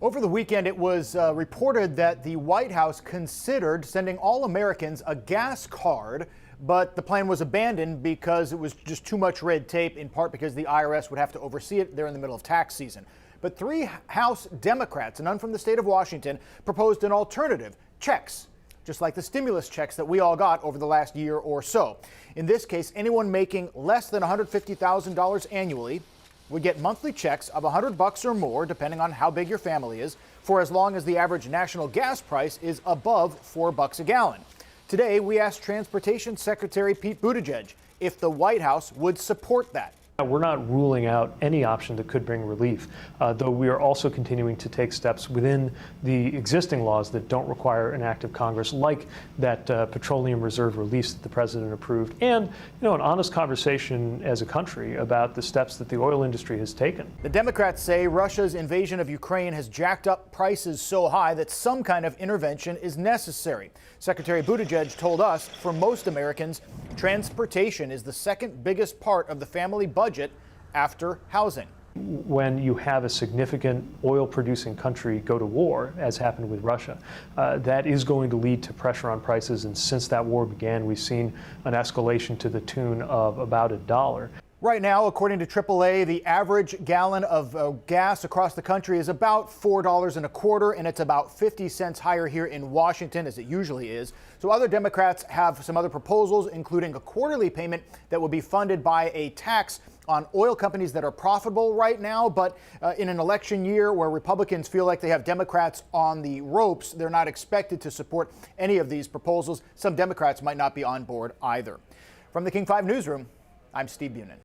Over the weekend, it was reported that the White House considered sending all Americans a gas card, but the plan was abandoned because it was just too much red tape, in part because the IRS would have to oversee it. They're in the middle of tax season. But three House Democrats, none from the state of Washington, proposed an alternative: checks, just like the stimulus checks that we all got over the last year or so. In this case, anyone making less than $150,000 annually would get monthly checks of $100 or more, depending on how big your family is, for as long as the average national gas price is above $4 a gallon. Today, we asked Transportation Secretary Pete Buttigieg if the White House would support that. We're not ruling out any option that could bring relief, though we are also continuing to take steps within the existing laws that don't require an act of Congress, like that petroleum reserve release that the president approved, and an honest conversation as a country about the steps that the oil industry has taken. The Democrats say Russia's invasion of Ukraine has jacked up prices so high that some kind of intervention is necessary. Secretary Buttigieg told us for most Americans, transportation is the second biggest part of the family budget after housing. When you have a significant oil-producing country go to war, as happened with Russia, that is going to lead to pressure on prices. And since that war began, we've seen an escalation to the tune of about $1. Right now, according to AAA, the average gallon of gas across the country is about $4.25, and it's about 50 cents higher here in Washington, as it usually is. So other Democrats have some other proposals, including a quarterly payment that will be funded by a tax on oil companies that are profitable right now. But in an election year where Republicans feel like they have Democrats on the ropes, they're not expected to support any of these proposals. Some Democrats might not be on board either. From the King 5 Newsroom, I'm Steve Bunin.